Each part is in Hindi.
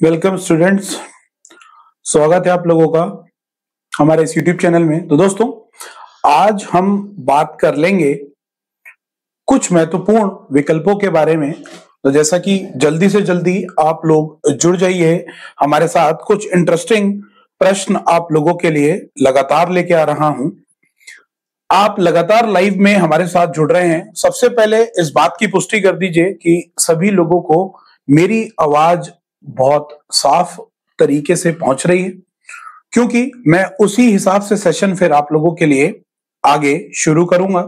Welcome students. स्वागत है आप लोगों का हमारे इस यूट्यूब चैनल में। तो दोस्तों, आज हम बात कर लेंगे कुछ महत्वपूर्ण विकल्पों के बारे में। तो जैसा कि जल्दी से जल्दी आप लोग जुड़ जाइए हमारे साथ। कुछ इंटरेस्टिंग प्रश्न आप लोगों के लिए लगातार लेके आ रहा हूं। आप लगातार लाइव में हमारे साथ जुड़ रहे हैं। सबसे पहले इस बात की पुष्टि कर दीजिए कि सभी लोगों को मेरी आवाज बहुत साफ तरीके से पहुंच रही है, क्योंकि मैं उसी हिसाब से सेशन फिर आप लोगों के लिए आगे शुरू करूंगा।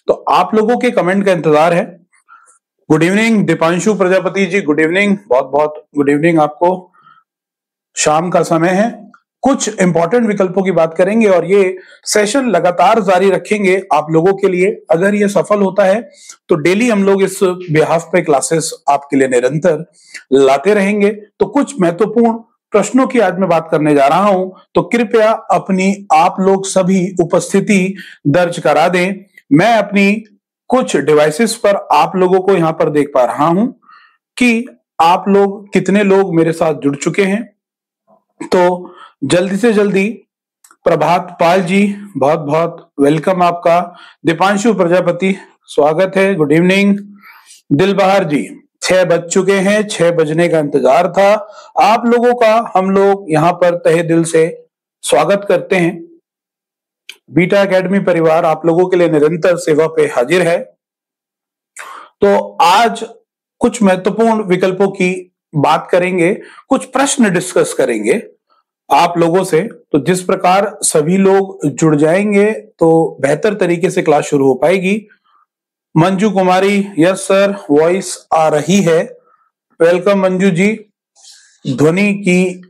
तो आप लोगों के कमेंट का इंतजार है। Good evening Deepanshu Prajapati ji, good evening, बहुत बहुत गुड इवनिंग आपको। शाम का समय है। कुछ इंपॉर्टेंट विकल्पों की बात करेंगे और ये सेशन लगातार जारी रखेंगे आप लोगों के लिए। अगर ये सफल होता है तो डेली हम लोग इस बिहाफ पे क्लासेस आपके लिए निरंतर लाते रहेंगे। तो कुछ महत्वपूर्ण प्रश्नों की आज मैं बात करने जा रहा हूं, तो कृपया अपनी आप लोग सभी उपस्थिति दर्ज करा दें। मैं अपनी कुछ डिवाइसेस पर आप लोगों को यहां पर देख पा रहा हूं कि आप लोग कितने लोग मेरे साथ जुड़ चुके हैं। तो जल्दी से जल्दी प्रभात पाल जी, बहुत बहुत वेलकम आपका। दीपांशु प्रजापति, स्वागत है, गुड इवनिंग। दिलबहार जी, 6 बज चुके हैं, 6 बजने का इंतजार था आप लोगों का। हम लोग यहाँ पर तहे दिल से स्वागत करते हैं। बीटा एकेडमी परिवार आप लोगों के लिए निरंतर सेवा पे हाजिर है। तो आज कुछ महत्वपूर्ण विकल्पों की बात करेंगे, कुछ प्रश्न डिस्कस करेंगे आप लोगों से। तो जिस प्रकार सभी लोग जुड़ जाएंगे तो बेहतर तरीके से क्लास शुरू हो पाएगी। मंजू कुमारी, यस सर, वॉइस आ रही है। वेलकम मंजू जी, ध्वनि की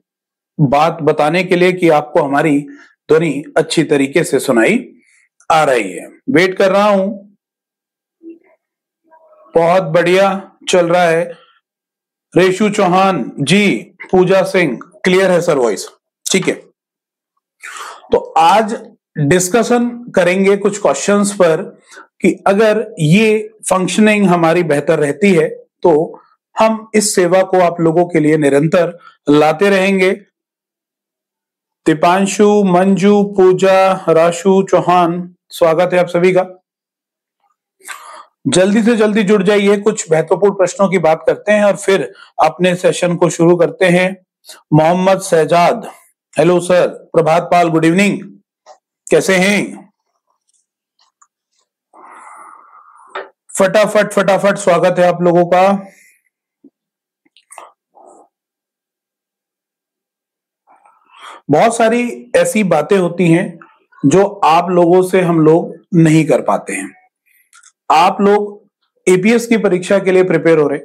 बात बताने के लिए कि आपको हमारी ध्वनि अच्छी तरीके से सुनाई आ रही है। वेट कर रहा हूं। बहुत बढ़िया चल रहा है। रेशु चौहान जी, पूजा सिंह, क्लियर है सर वॉइस, ठीक है। तो आज डिस्कशन करेंगे कुछ क्वेश्चंस पर कि अगर ये फंक्शनिंग हमारी बेहतर रहती है तो हम इस सेवा को आप लोगों के लिए निरंतर लाते रहेंगे। दीपांशु, मंजू, पूजा, राशु चौहान, स्वागत है आप सभी का। जल्दी से जल्दी जुड़ जाइए। कुछ महत्वपूर्ण प्रश्नों की बात करते हैं और फिर अपने सेशन को शुरू करते हैं। Mohammad Shahzad, hello sir. Prabhat Pal, good evening, कैसे हैं? फटाफट फटाफट स्वागत है आप लोगों का। बहुत सारी ऐसी बातें होती हैं जो आप लोगों से हम लोग नहीं कर पाते हैं। आप लोग एपीएस की परीक्षा के लिए प्रिपेयर हो रहे,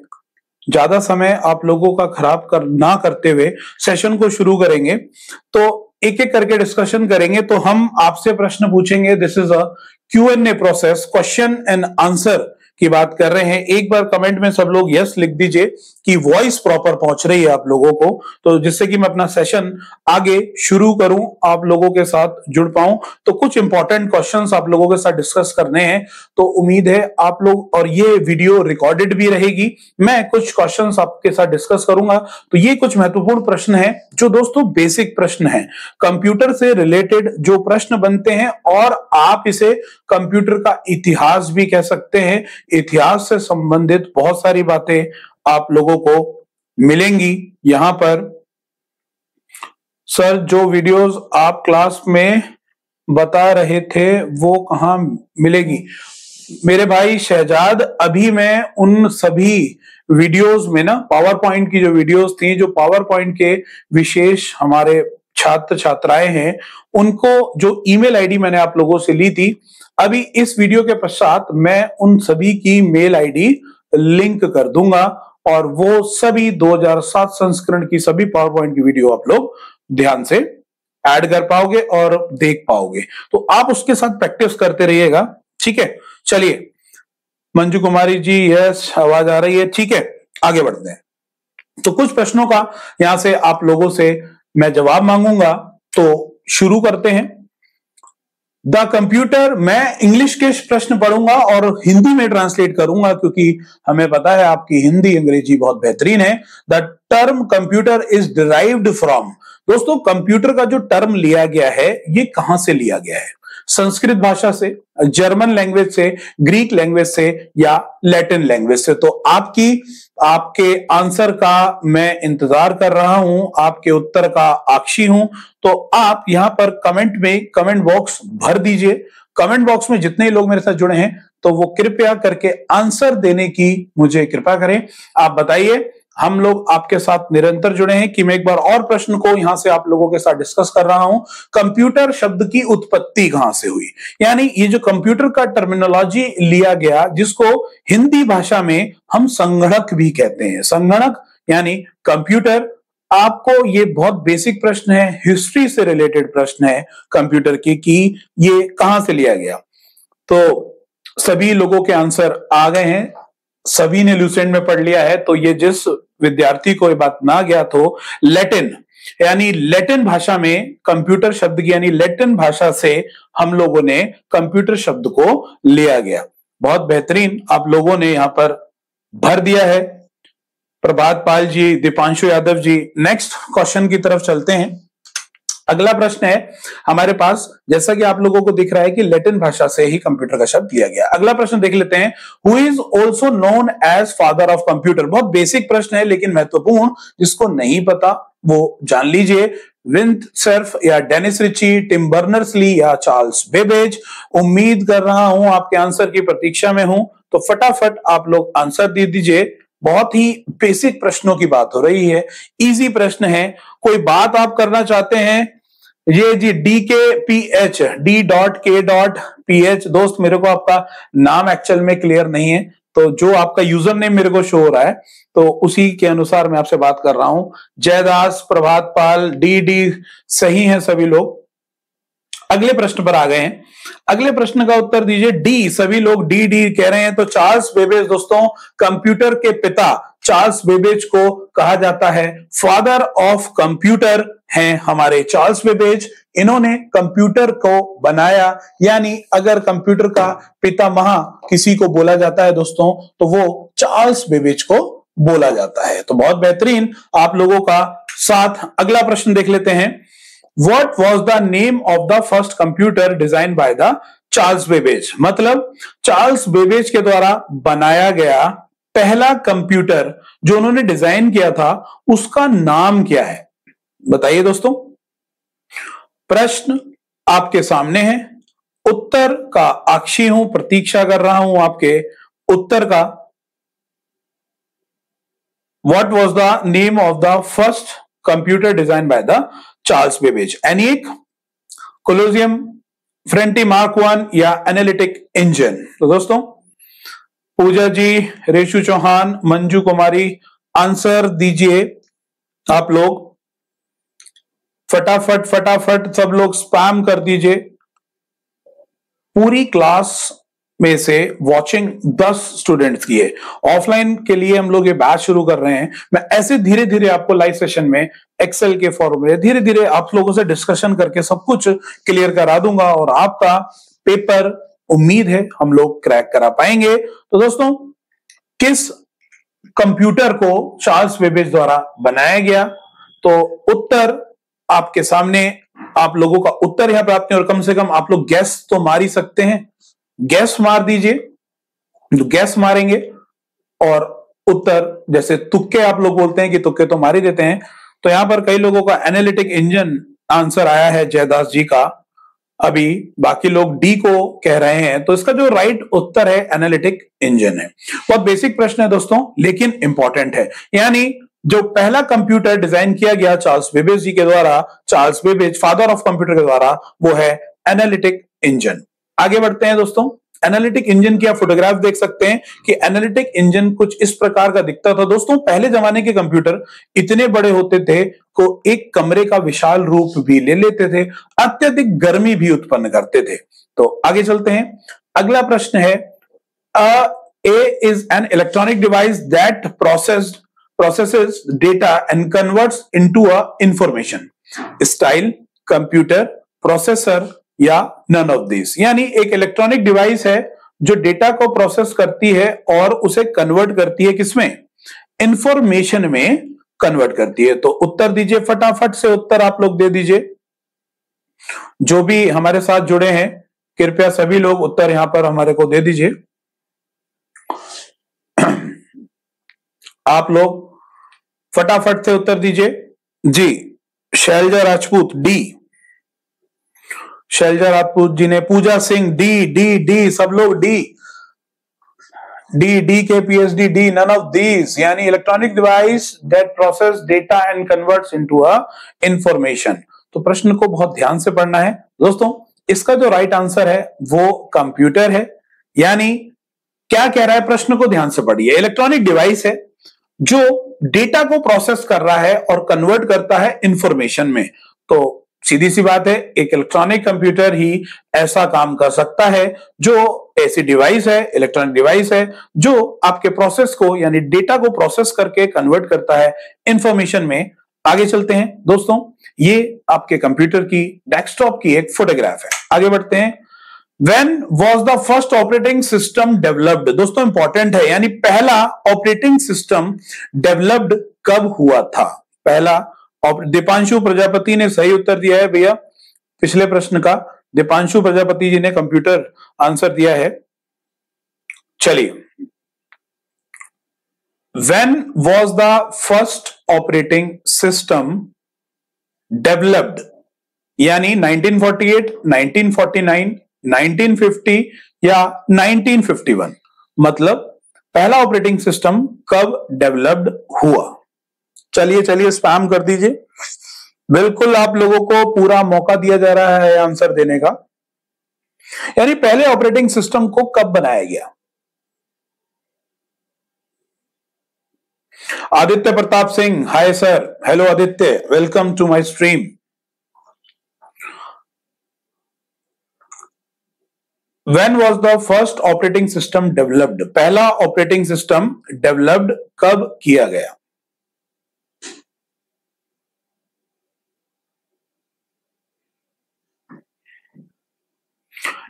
ज्यादा समय आप लोगों का खराब ना करते हुए सेशन को शुरू करेंगे। तो एक एक करके डिस्कशन करेंगे। तो हम आपसे प्रश्न पूछेंगे। This is a Q&A process, question and answer की बात कर रहे हैं। एक बार कमेंट में सब लोग यस लिख दीजिए कि वॉइस प्रॉपर पहुंच रही है आप लोगों को, तो जिससे कि मैं अपना सेशन आगे शुरू करूं, आप लोगों के साथ जुड़ पाऊं। तो कुछ इंपॉर्टेंट क्वेश्चंस आप लोगों के साथ डिस्कस करने हैं। तो उम्मीद है आप लोग, और ये वीडियो रिकॉर्डेड भी रहेगी, मैं कुछ क्वेश्चंस आपके साथ डिस्कस करूंगा। तो ये कुछ महत्वपूर्ण प्रश्न हैं जो दोस्तों बेसिक प्रश्न हैं, कंप्यूटर से रिलेटेड जो प्रश्न बनते हैं, और आप इसे कंप्यूटर का इतिहास भी कह सकते हैं। इतिहास से संबंधित बहुत सारी बातें आप लोगों को मिलेंगी यहां पर। सर, जो वीडियोस आप क्लास में बता रहे थे वो कहां मिलेगी? मेरे भाई शहजाद, अभी मैं उन सभी वीडियोस में ना, पावर पॉइंट की जो वीडियोस थी, जो पावर पॉइंट के विशेष हमारे छात्र छात्राएं हैं, उनको जो ईमेल आईडी मैंने आप लोगों से ली थी, अभी इस वीडियो के पश्चात मैं उन सभी की मेल आईडी लिंक कर दूंगा और वो सभी 2007 संस्करण की सभी पावर पॉइंट की वीडियो आप लोग ध्यान से ऐड कर पाओगे और देख पाओगे। तो आप उसके साथ प्रैक्टिस करते रहिएगा, ठीक है। चलिए मंजू कुमारी जी, यस, आवाज आ रही है, ठीक है। आगे बढ़ते हैं। तो कुछ प्रश्नों का यहां से आप लोगों से मैं जवाब मांगूंगा, तो शुरू करते हैं। द कंप्यूटर, मैं इंग्लिश के प्रश्न पढ़ूंगा और हिंदी में ट्रांसलेट करूंगा क्योंकि हमें पता है आपकी हिंदी अंग्रेजी बहुत बेहतरीन है। The term computer is derived from, दोस्तों कंप्यूटर का जो टर्म लिया गया है ये कहां से लिया गया है? संस्कृत भाषा से, जर्मन लैंग्वेज से, ग्रीक लैंग्वेज से या लैटिन लैंग्वेज से? तो आपके आंसर का मैं इंतजार कर रहा हूं, आपके उत्तर का आक्षी हूं। तो आप यहां पर कमेंट बॉक्स भर दीजिए। कमेंट बॉक्स में जितने लोग मेरे साथ जुड़े हैं तो वो कृपया करके आंसर देने की मुझे कृपा करें। आप बताइए, हम लोग आपके साथ निरंतर जुड़े हैं कि मैं एक बार और प्रश्न को यहां से आप लोगों के साथ डिस्कस कर रहा हूं। कंप्यूटर शब्द की उत्पत्ति कहां से हुई? यानी ये जो कंप्यूटर का टर्मिनोलॉजी लिया गया, जिसको हिंदी भाषा में हम संगणक भी कहते हैं। संगणक यानी कंप्यूटर। आपको ये बहुत बेसिक प्रश्न है, हिस्ट्री से रिलेटेड प्रश्न है कंप्यूटर की, कि ये कहां से लिया गया। तो सभी लोगों के आंसर आ गए हैं, सभी ने लूसेंट में पढ़ लिया है। तो ये जिस विद्यार्थी को ये बात ना ज्ञात हो, लैटिन यानी लैटिन भाषा में कंप्यूटर शब्द की, यानी लैटिन भाषा से हम लोगों ने कंप्यूटर शब्द को लिया गया। बहुत बेहतरीन आप लोगों ने यहां पर भर दिया है। प्रभात पाल जी, दीपांशु यादव जी। नेक्स्ट क्वेश्चन की तरफ चलते हैं। अगला प्रश्न है हमारे पास, जैसा कि आप लोगों को दिख रहा है कि लैटिन भाषा से ही कंप्यूटर का शब्द लिया गया। अगला प्रश्न देख लेते हैं। Who is also known as father of computer? बहुत बेसिक प्रश्न है लेकिन महत्वपूर्ण, जिसको नहीं पता वो जान लीजिए। विंड सर्फ या Dennis Ritchie, Tim Berners Lee या चार्ल्स बेबेज? उम्मीद कर रहा हूं आपके आंसर की प्रतीक्षा में हूं, तो फटाफट आप लोग आंसर दे दीजिए। बहुत ही बेसिक प्रश्नों की बात हो रही है, इजी प्रश्न है। कोई बात आप करना चाहते हैं? ये जी DKPH, D.K.PH। दोस्त मेरे को आपका नाम एक्चुअल में क्लियर नहीं है, तो जो आपका यूजर नेम मेरे को शो हो रहा है तो उसी के अनुसार मैं आपसे बात कर रहा हूं। जयदास, प्रभात पाल, डी सही है सभी लोग। अगले प्रश्न पर आ गए हैं। अगले प्रश्न का उत्तर दीजिए डी। सभी लोग डी कह रहे हैं। तो चार्ल्स बेबेज, दोस्तों कंप्यूटर के पिता चार्ल्स बेबेज को कहा जाता है फादर ऑफ कंप्यूटर हैं हमारे चार्ल्स बेबेज। इन्होंने कंप्यूटर को बनाया, यानी अगर कंप्यूटर का पितामह किसी को बोला जाता है दोस्तों तो वो चार्ल्स बेबेज को बोला जाता है। तो बहुत बेहतरीन आप लोगों का साथ। अगला प्रश्न देख लेते हैं। What was the name of the first computer designed by the Charles Babbage? मतलब चार्ल्स बेबेज के द्वारा बनाया गया पहला कंप्यूटर जो उन्होंने डिजाइन किया था, उसका नाम क्या है? बताइए दोस्तों। प्रश्न आपके सामने है, उत्तर का आक्षी हूं, प्रतीक्षा कर रहा हूं आपके उत्तर का। What was the name of the first computer designed by the Charles Babbage? ENIAC, Colossus, Ferranti Mark 1 या एनालिटिक इंजन? तो दोस्तों पूजा जी, रेशु चौहान, मंजू कुमारी, आंसर दीजिए आप लोग फटाफट फटाफट। सब लोग स्पैम कर दीजिए। पूरी क्लास में से वॉचिंग 10 स्टूडेंट्स की है। ऑफलाइन के लिए हम लोग ये बैच शुरू कर रहे हैं। मैं ऐसे धीरे धीरे आपको लाइव सेशन में एक्सेल के फॉर्मूले धीरे धीरे आप लोगों से डिस्कशन करके सब कुछ क्लियर करा दूंगा और आपका पेपर उम्मीद है हम लोग क्रैक करा पाएंगे। तो दोस्तों किस कंप्यूटर को चार्ल्स बेबेज द्वारा बनाया गया? तो उत्तर आपके सामने, आप लोगों का उत्तर यहां प्राप्त नहीं, और कम से कम आप लोग गैस तो मार ही सकते हैं। गैस मार दीजिए, जो गैस मारेंगे और उत्तर, जैसे तुक्के आप लोग बोलते हैं कि तुक्के तो मार ही देते हैं, तो यहां पर कई लोगों का एनालिटिक इंजन आंसर आया है जयदास जी का। अभी बाकी लोग डी को कह रहे हैं, तो इसका जो राइट उत्तर है एनालिटिक इंजन है। बहुत बेसिक प्रश्न है दोस्तों लेकिन इंपॉर्टेंट है। यानी जो पहला कंप्यूटर डिजाइन किया गया चार्ल्स बेबेज जी के द्वारा, Charles Babbage father of computer के द्वारा, वो है एनालिटिक इंजन। आगे बढ़ते हैं दोस्तों। एनालिटिक इंजन की आप फोटोग्राफ देख सकते हैं कि एनालिटिक इंजन कुछ इस प्रकार का दिखता था दोस्तों। पहले जमाने के कंप्यूटर इतने बड़े होते थे को एक कमरे का विशाल रूप भी ले लेते थे, अत्यधिक गर्मी भी उत्पन्न करते थे। तो आगे चलते हैं। अगला प्रश्न है, a is an electronic device that processes data and converts into a information. Style, computer, processor या नन ऑफ दिस। यानी एक इलेक्ट्रॉनिक डिवाइस है जो डेटा को प्रोसेस करती है और उसे कन्वर्ट करती है किसमें, इंफॉर्मेशन में कन्वर्ट करती है। तो उत्तर दीजिए, फटाफट से उत्तर आप लोग दे दीजिए। जो भी हमारे साथ जुड़े हैं कृपया सभी लोग उत्तर यहां पर हमारे को दे दीजिए। आप लोग फटाफट से उत्तर दीजिए जी। शैलजा राजपूत डी, शैलजा राजपूत जी ने, Pooja Singh D D D, सब लोग डी डी डी के PhD D, none of these. यानी electronic device that process data and converts into a information. तो प्रश्न को बहुत ध्यान से पढ़ना है दोस्तों। इसका जो राइट आंसर है वो कंप्यूटर है। यानी क्या कह रहा है, प्रश्न को ध्यान से पढ़िए। इलेक्ट्रॉनिक डिवाइस है जो डेटा को प्रोसेस कर रहा है और कन्वर्ट करता है इंफॉर्मेशन में। तो सीधी सी बात है, एक इलेक्ट्रॉनिक कंप्यूटर ही ऐसा काम कर सकता है, जो ऐसी डिवाइस है, इलेक्ट्रॉनिक डिवाइस है जो आपके प्रोसेस को यानी डेटा को प्रोसेस करके कन्वर्ट करता है इंफॉर्मेशन में। आगे चलते हैं दोस्तों, ये आपके कंप्यूटर की डेस्कटॉप की एक फोटोग्राफ है। आगे बढ़ते हैं। When was the first operating system developed? दोस्तों इंपॉर्टेंट है, यानी पहला ऑपरेटिंग सिस्टम डेवलप्ड कब हुआ था। पहला, दीपांशु प्रजापति ने सही उत्तर दिया है भैया पिछले प्रश्न का। दीपांशु प्रजापति जी ने कंप्यूटर आंसर दिया है। चलिए, When was the first operating system developed? यानी 1948, 1949, 1950 या 1951, मतलब पहला ऑपरेटिंग सिस्टम कब डेवलप्ड हुआ। चलिए चलिए स्पैम कर दीजिए, बिल्कुल आप लोगों को पूरा मौका दिया जा रहा है आंसर देने का। यानी पहले ऑपरेटिंग सिस्टम को कब बनाया गया। Aditya Pratap Singh, hi sir, hello Aditya, welcome to my stream. When was the first operating system developed? पहला ऑपरेटिंग सिस्टम डेवलप्ड कब किया गया।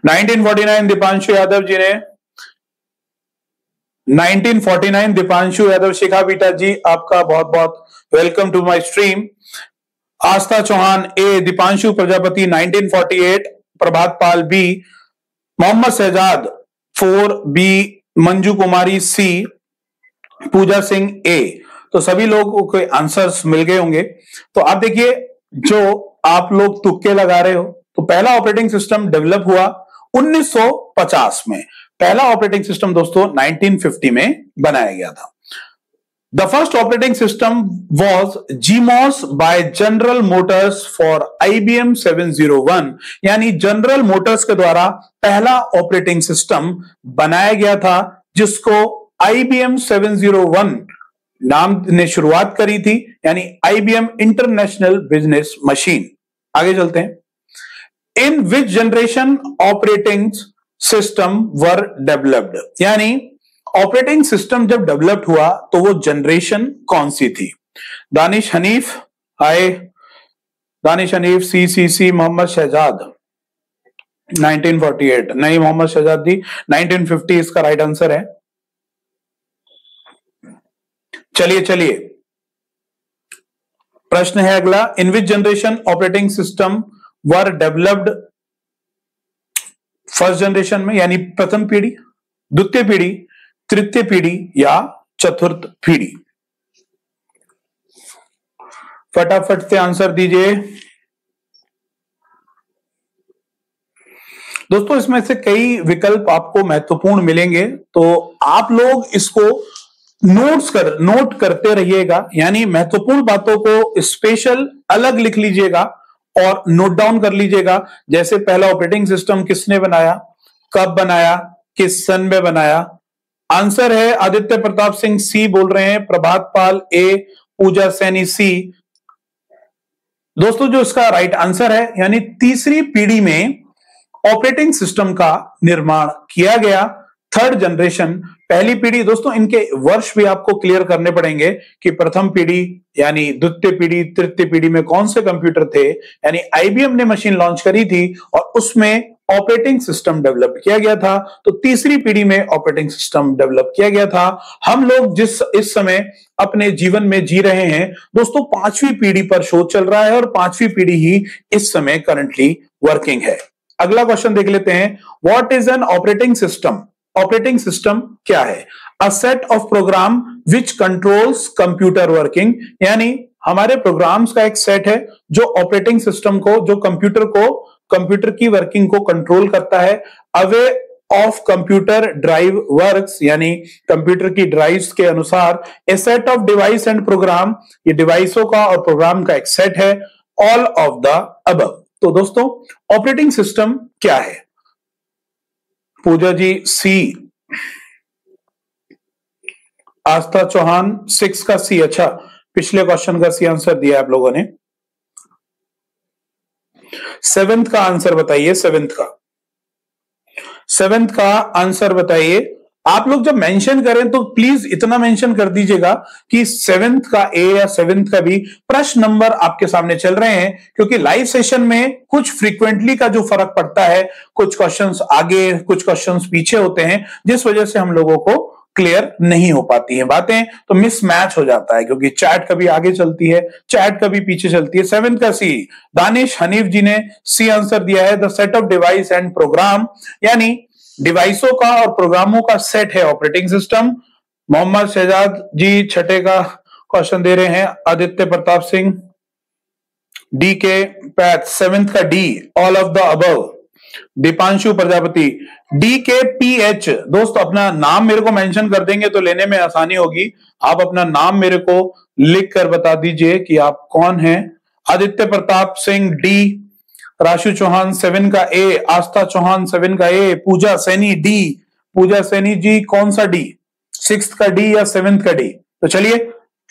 (1949) दीपांशु यादव जी ने, 1949 दीपांशु यादव। शिखा बीटा जी, आपका बहुत बहुत welcome to my stream. Aastha Chauhan A, Deepanshu Prajapati 1948, Prabhat Pal B, Mohammad Shahzad 4 B, Manju Kumari C, Pooja Singh A. तो सभी लोगों के आंसर्स मिल गए होंगे। तो आप देखिए, जो आप लोग तुक्के लगा रहे हो, तो पहला ऑपरेटिंग सिस्टम डेवलप हुआ 1950 में। पहला ऑपरेटिंग सिस्टम दोस्तों 1950 में बनाया गया था। The first operating system was GMOS by General Motors for IBM 701, यानी जनरल मोटर्स के द्वारा पहला ऑपरेटिंग सिस्टम बनाया गया था, जिसको IBM 701 नाम ने शुरुआत करी थी, यानी IBM इंटरनेशनल बिजनेस मशीन। आगे चलते हैं। In which generation operating system were developed, यानी ऑपरेटिंग सिस्टम जब डेवलप्ड हुआ तो वो जनरेशन कौन सी थी। दानिश हनीफ, हाय दानिश हनीफ, सी मोहम्मद शहजाद 1948 नहीं, मोहम्मद शहजाद जी 1950 इसका राइट आंसर है। चलिए चलिए, प्रश्न है अगला। In which generation operating system were developed, first generation में, यानी प्रथम पीढ़ी, द्वितीय पीढ़ी, तृतीय पीढ़ी या चतुर्थ पीढ़ी। फटाफट से आंसर दीजिए दोस्तों। इसमें से कई विकल्प आपको महत्वपूर्ण मिलेंगे, तो आप लोग इसको नोट करते रहिएगा, यानी महत्वपूर्ण बातों को स्पेशल अलग लिख लीजिएगा और नोट डाउन कर लीजिएगा। जैसे पहला ऑपरेटिंग सिस्टम किसने बनाया, कब बनाया, किस सन में बनाया। आंसर है आदित्य प्रताप सिंह सी बोल रहे हैं, प्रभात पाल ए, पूजा सैनी सी। दोस्तों जो इसका राइट आंसर है, यानी तीसरी पीढ़ी में ऑपरेटिंग सिस्टम का निर्माण किया गया, थर्ड जनरेशन, पहली पीढ़ी। दोस्तों इनके वर्ष भी आपको क्लियर करने पड़ेंगे कि प्रथम पीढ़ी यानी द्वितीय पीढ़ी, तृतीय पीढ़ी में कौन से कंप्यूटर थे। यानी आईबीएम ने मशीन लॉन्च करी थी और उसमें ऑपरेटिंग सिस्टम डेवलप किया गया था, तो तीसरी पीढ़ी में ऑपरेटिंग सिस्टम डेवलप किया गया था। हम लोग जिस इस समय अपने जीवन में जी रहे हैं दोस्तों, पांचवी पीढ़ी पर शोध चल रहा है और पांचवी पीढ़ी ही इस समय करंटली वर्किंग है। अगला क्वेश्चन देख लेते हैं, what is an operating system? Operating system क्या है? A set of program which controls computer working, यानी हमारे प्रोग्राम्स का एक सेट है जो ऑपरेटिंग सिस्टम को, जो कंप्यूटर की वर्किंग को कंट्रोल करता है। A way of computer drive works, यानी कंप्यूटर की ड्राइव्स के अनुसार। A set of device and program, ये डिवाइसों का और प्रोग्राम का एक सेट है। All of the above. तो दोस्तों ऑपरेटिंग सिस्टम क्या है? पूजा जी सी, आस्था चौहान 6 का सी। अच्छा, पिछले क्वेश्चन का सी आंसर दिया आप लोगों ने। 7th का आंसर बताइए। 7th का आंसर बताइए। आप लोग जब मेंशन करें तो प्लीज इतना मेंशन कर दीजिएगा कि 7th का ए या 7th का बी। प्रश्न नंबर आपके सामने चल रहे हैं क्योंकि लाइव सेशन में कुछ फ्रीक्वेंटली का जो फर्क पड़ता है, कुछ क्वेश्चंस आगे कुछ क्वेश्चंस पीछे होते हैं, जिस वजह से हम लोगों को क्लियर नहीं हो पाती हैं बातें, तो मिसमैच हो जाता है क्योंकि चैट कभी आगे चलती है, चैट कभी पीछे चलती है। 7th का सी, दानिश हनीफ जी ने सी आंसर दिया है। The set of device and program, यानी डिवाइसों का और प्रोग्रामों का सेट है ऑपरेटिंग सिस्टम। मोहम्मद शहजाद जी छठे का क्वेश्चन दे रहे हैं। आदित्य प्रताप सिंह, डी के पैथ 7th का D, all of the above. Deepanshu Prajapati, D के पी एच। दोस्त अपना नाम मेरे को मेंशन कर देंगे तो लेने में आसानी होगी। आप अपना नाम मेरे को लिख कर बता दीजिए कि आप कौन हैं। आदित्य प्रताप सिंह डी, राशु चौहान 7 का ए, आस्था चौहान 7 का ए, पूजा सैनी डी। पूजा सैनी जी कौन सा डी? 6th का डी या 7th का डी? तो चलिए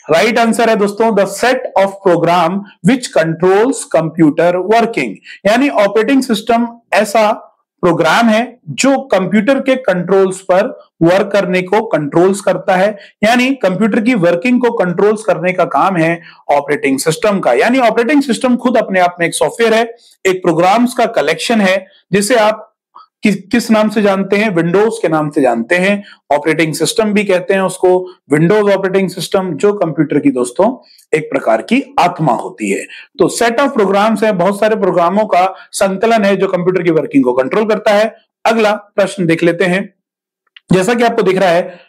राइट आंसर है दोस्तों the set of program which controls computer working, यानी ऑपरेटिंग सिस्टम ऐसा प्रोग्राम है जो कंप्यूटर के कंट्रोल्स पर वर्क करने को कंट्रोल्स करता है, यानी कंप्यूटर की वर्किंग को कंट्रोल्स करने का काम है ऑपरेटिंग सिस्टम का। यानी ऑपरेटिंग सिस्टम खुद अपने आप में एक सॉफ्टवेयर है, एक प्रोग्राम्स का कलेक्शन है, जिसे आप किस नाम से जानते हैं? विंडोज के नाम से जानते हैं। ऑपरेटिंग सिस्टम भी कहते हैं उसको, विंडोज ऑपरेटिंग सिस्टम, जो कंप्यूटर की दोस्तों एक प्रकार की आत्मा होती है। तो सेट ऑफ प्रोग्राम्स है, बहुत सारे प्रोग्रामों का संकलन है जो कंप्यूटर की वर्किंग को कंट्रोल करता है। अगला प्रश्न देख लेते हैं। जैसा कि आपको दिख रहा है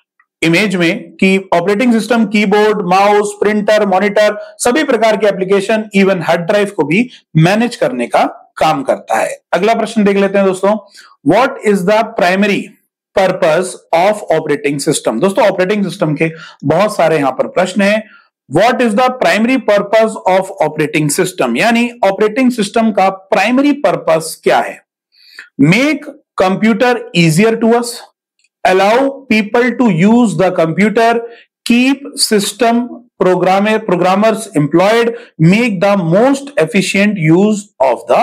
इमेज में कि operating system keyboard, mouse, printer, monitor, सभी प्रकार के एप्लीकेशन, इवन हार्ड ड्राइव को भी मैनेज करने का काम करता है। अगला प्रश्न देख लेते हैं दोस्तों, what is the primary purpose of operating system? दोस्तों ऑपरेटिंग सिस्टम के बहुत सारे यहां पर प्रश्न हैं। What is the primary purpose of operating system, यानी ऑपरेटिंग सिस्टम का प्राइमरी पर्पस क्या है? Make computer easier to us, allow people to use the computer, keep system programmers employed, make the most efficient use of the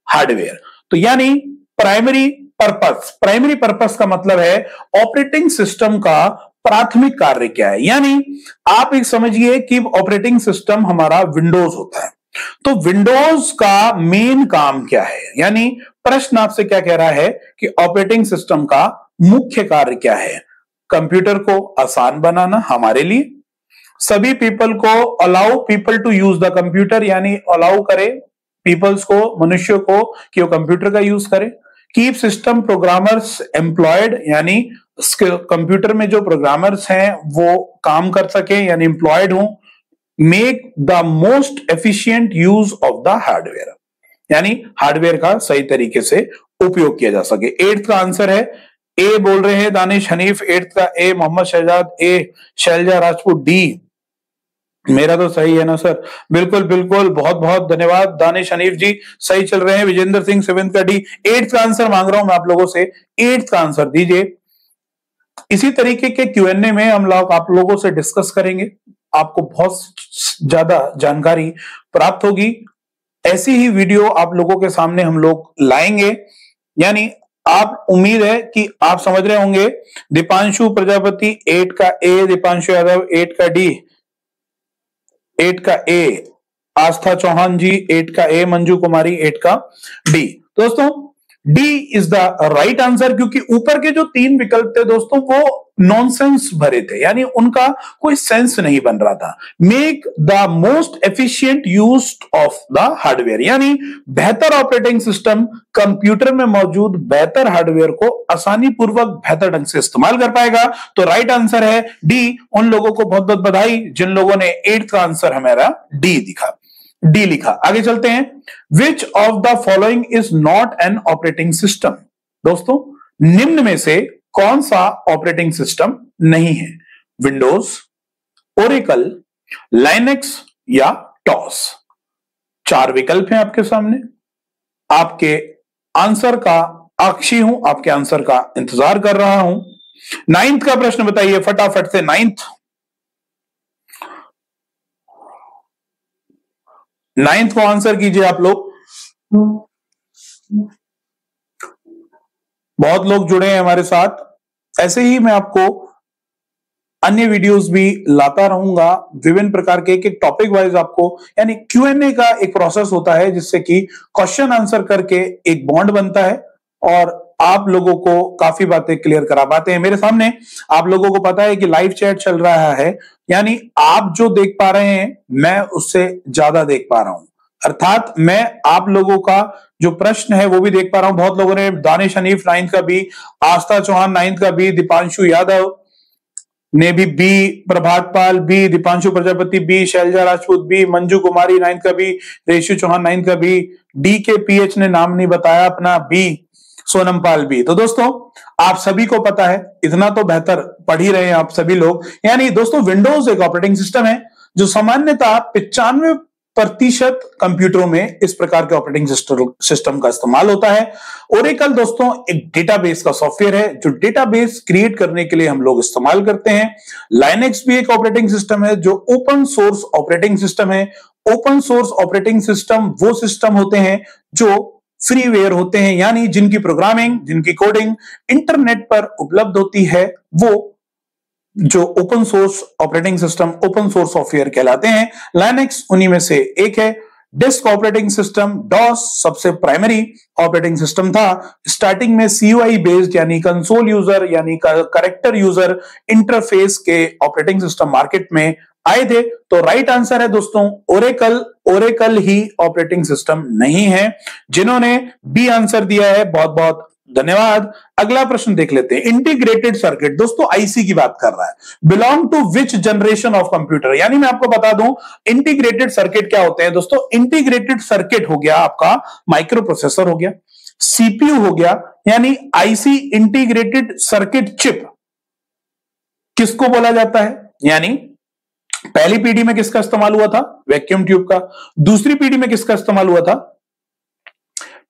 hardware। तो यानी प्राइमरी पर्पस का मतलब है ऑपरेटिंग सिस्टम का प्राथमिक कार्य क्या है। यानी आप एक समझिए कि ऑपरेटिंग सिस्टम हमारा विंडोज होता है, तो विंडोज का मेन काम क्या है? यानी प्रश्न आपसे क्या कह रहा है कि ऑपरेटिंग सिस्टम का मुख्य कार्य क्या है? कंप्यूटर को आसान बनाना हमारे लिए, सभी पीपल को, allow people to use the computer, यानी अलाउ करे पीपल्स को, मनुष्यों को कि वो कंप्यूटर का यूज करे। कीप सिस्टम प्रोग्रामर्स एम्प्लॉयड, यानी कंप्यूटर में जो प्रोग्रामर्स हैं वो काम कर सके, यानी एम्प्लॉयड हो। Make the most efficient use of the hardware, यानी हार्डवेयर का सही तरीके से उपयोग किया जा सके। 8th का आंसर है ए, बोल रहे हैं दानिश हनीफ 8th का ए, मोहम्मद शहजाद ए, शैलजा राजपूत डी। मेरा तो सही है ना सर? बिल्कुल बिल्कुल, बहुत बहुत धन्यवाद दानिश हनीफ जी, सही चल रहे हैं। विजेंद्र सिंह 7th का डी। 8th का आंसर मांग रहा हूं मैं आप लोगों से, 8th का आंसर दीजिए। इसी तरीके के Q&A में हम लोग आप लोगों से डिस्कस करेंगे, आपको बहुत ज्यादा जानकारी प्राप्त होगी। ऐसी ही वीडियो आप लोगों के सामने हम लोग लाएंगे, यानी आप उम्मीद है कि आप समझ रहे होंगे। दीपांशु प्रजापति 8 का ए, दीपांशु यादव 8 का डी, 8 का ए, आस्था चौहान जी 8 का ए, मंजू कुमारी 8 का डी। दोस्तों D is the right answer, क्योंकि ऊपर के जो 3 विकल्प थे दोस्तों वो नॉनसेंस भरे थे, यानी उनका कोई सेंस नहीं बन रहा था। Make the most efficient use of the hardware, यानी बेहतर ऑपरेटिंग सिस्टम कंप्यूटर में मौजूद बेहतर हार्डवेयर को आसानी पूर्वक बेहतर ढंग से इस्तेमाल कर पाएगा। तो राइट आंसर है डी। उन लोगों को बहुत बहुत बधाई जिन लोगों ने 8th का आंसर हमारा डी लिखा। आगे चलते हैं। Which of the following is not an operating system? दोस्तों निम्न में से कौन सा ऑपरेटिंग सिस्टम नहीं है? विंडोज, ओरेकल, लाइनेक्स या टॉस? 4 विकल्प हैं आपके सामने। आपके आंसर का साक्षी हूं, आपके आंसर का इंतजार कर रहा हूं। 9th का प्रश्न बताइए फटाफट से। 9th को आंसर कीजिए आप लोग। बहुत लोग जुड़े हैं हमारे साथ। ऐसे ही मैं आपको अन्य वीडियोस भी लाता रहूंगा, विभिन्न प्रकार के एक टॉपिक वाइज आपको, यानी Q&A का एक प्रोसेस होता है जिससे कि क्वेश्चन आंसर करके एक बॉन्ड बनता है और आप लोगों को काफी बातें क्लियर करा पाते हैं। मेरे सामने आप लोगों को पता है कि लाइव चैट चल रहा है, यानी आप जो देख पा रहे हैं मैं उससे ज्यादा देख पा रहा हूं, अर्थात मैं आप लोगों का जो प्रश्न है वो भी देख पा रहा हूं। बहुत लोगों ने दानिश हनीफ 9th का बी, आस्था चौहान 9th का बी, दीपांशु यादव ने भी B, Prabhat Pal B, Deepanshu Prajapati B, Shailja Rajput B, Manju Kumari 9th का बी, रेशु चौहान 9th का बी, डी के पीएच ने नाम नहीं बताया अपना बी, सोनम पाल बी। तो दोस्तों आप सभी को पता है, इतना तो बेहतर पढ़ ही रहे हैं आप सभी लोग। यानी दोस्तों विंडोज एक ऑपरेटिंग सिस्टम है जो सामान्यतः 95% कंप्यूटरों में इस प्रकार के ऑपरेटिंग सिस्टम का इस्तेमाल होता है। ओरेकल दोस्तों एक डेटाबेस का सॉफ्टवेयर है जो डेटाबेस क्रिएट करने के लिए हम लोग इस्तेमाल करते हैं। लाइनेक्स भी एक ऑपरेटिंग सिस्टम है जो ओपन सोर्स ऑपरेटिंग सिस्टम है। ओपन सोर्स ऑपरेटिंग सिस्टम वो सिस्टम होते हैं जो फ्रीवेयर होते हैं, यानी जिनकी प्रोग्रामिंग, जिनकी कोडिंग इंटरनेट पर उपलब्ध होती है, वो जो open source operating system, open source software कहलाते हैं। लाइनेक्स उन्हीं में से एक है। डिस्क ऑपरेटिंग सिस्टम डॉस सबसे प्राइमरी ऑपरेटिंग सिस्टम था। स्टार्टिंग में CUI बेस्ड यानी कंसोल यूजर यानी कैरेक्टर यूजर इंटरफेस के ऑपरेटिंग सिस्टम मार्केट में आए थे। तो राइट आंसर है दोस्तों ओरेकल। ओरेकल ही ऑपरेटिंग सिस्टम नहीं है। जिन्होंने बी आंसर दिया है बहुत बहुत धन्यवाद। अगला प्रश्न देख लेते हैं। इंटीग्रेटेड सर्किट दोस्तों आईसी की बात कर रहा है। Belong to which generation of computer? यानी मैं आपको बता दूं इंटीग्रेटेड सर्किट क्या होते हैं दोस्तों। इंटीग्रेटेड सर्किट हो गया आपका माइक्रो प्रोसेसर हो गया, CPU हो गया, यानी आईसी इंटीग्रेटेड सर्किट चिप किसको बोला जाता है? यानी पहली पीढ़ी में किसका इस्तेमाल हुआ था? वैक्यूम ट्यूब का। दूसरी पीढ़ी में किसका इस्तेमाल हुआ था?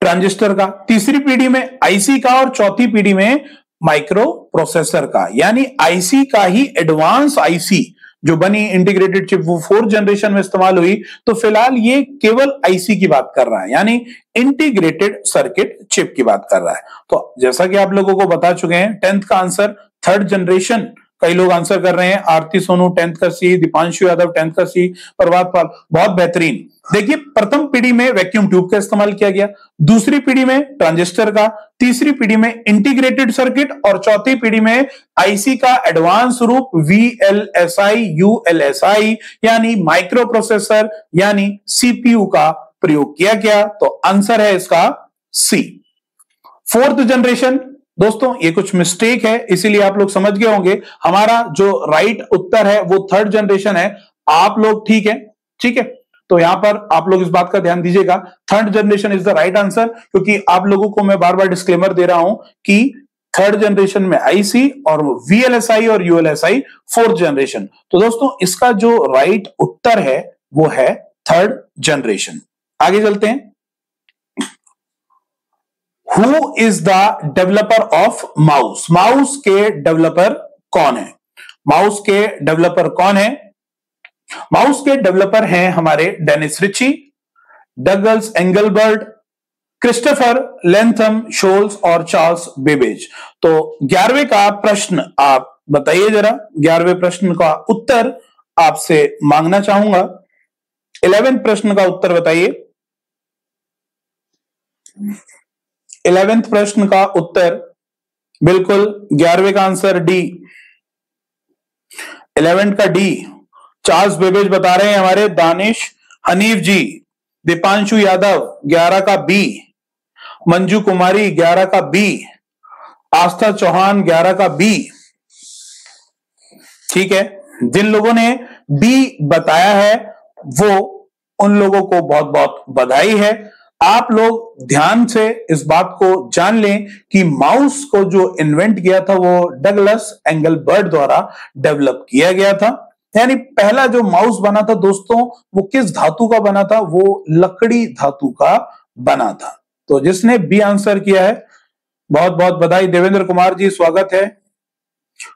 ट्रांजिस्टर का। तीसरी पीढ़ी में आईसी का और चौथी पीढ़ी में माइक्रो प्रोसेसर का। यानी आईसी का ही एडवांस आईसी जो बनी इंटीग्रेटेड चिप वो 4th जनरेशन में इस्तेमाल हुई। तो फिलहाल ये केवल आईसी की बात कर रहा है, यानी इंटीग्रेटेड सर्किट चिप की बात कर रहा है। तो जैसा कि आप लोगों को बता चुके हैं 10th का आंसर 3rd जनरेशन। कई लोग आंसर कर रहे हैं। आरती सोनू 10th का सी, दीपांशु यादव 10th का सी, प्रभात पाल, बहुत बेहतरीन। देखिए प्रथम पीढ़ी में वैक्यूम ट्यूब का इस्तेमाल किया गया, दूसरी पीढ़ी में ट्रांजिस्टर का, तीसरी पीढ़ी में इंटीग्रेटेड सर्किट और चौथी पीढ़ी में आईसी का एडवांस रूप VLSI ULSI यानी माइक्रो प्रोसेसर यानी CPU का प्रयोग किया गया। तो आंसर है इसका सी। 4th जनरेशन दोस्तों ये कुछ मिस्टेक है, इसीलिए आप लोग समझ गए होंगे। हमारा जो राइट उत्तर है वो 3rd जनरेशन है। आप लोग ठीक है, ठीक है। तो यहां पर आप लोग इस बात का ध्यान दीजिएगा, 3rd generation is the right answer, क्योंकि आप लोगों को मैं बार बार डिस्क्लेमर दे रहा हूं कि 3rd जनरेशन में आईसी और VLSI और ULSI 4th जनरेशन। तो दोस्तों इसका जो राइट उत्तर है वो है 3rd जनरेशन। आगे चलते हैं। Who is the developer of mouse? Mouse के डेवलपर कौन है? माउस के डेवलपर कौन है? माउस के डेवलपर हैं हमारे Dennis Ritchie, Douglas Engelbart, Christopher Latham Sholes और चार्ल्स बेबेज। तो 11वें का प्रश्न आप बताइए जरा, 11वें प्रश्न का उत्तर आपसे मांगना चाहूंगा। 11वें प्रश्न का उत्तर बताइए। 11वें प्रश्न का उत्तर बिल्कुल 11वें का आंसर डी, 11 का डी। चार्ल्स बेबेज बता रहे हैं हमारे दानिश हनीफ जी। दीपांशु यादव 11 का बी, मंजू कुमारी 11 का बी, आस्था चौहान 11 का बी। ठीक है, जिन लोगों ने बी बताया है वो उन लोगों को बहुत बहुत बधाई है। आप लोग ध्यान से इस बात को जान लें कि माउस को जो इन्वेंट किया था वो डगलस एंगलबर्ट द्वारा डेवलप किया गया था। यानी पहला जो माउस बना था दोस्तों वो किस धातु का बना था, वो लकड़ी धातु का बना था। तो जिसने बी आंसर किया है बहुत बहुत बधाई। देवेंद्र कुमार जी स्वागत है।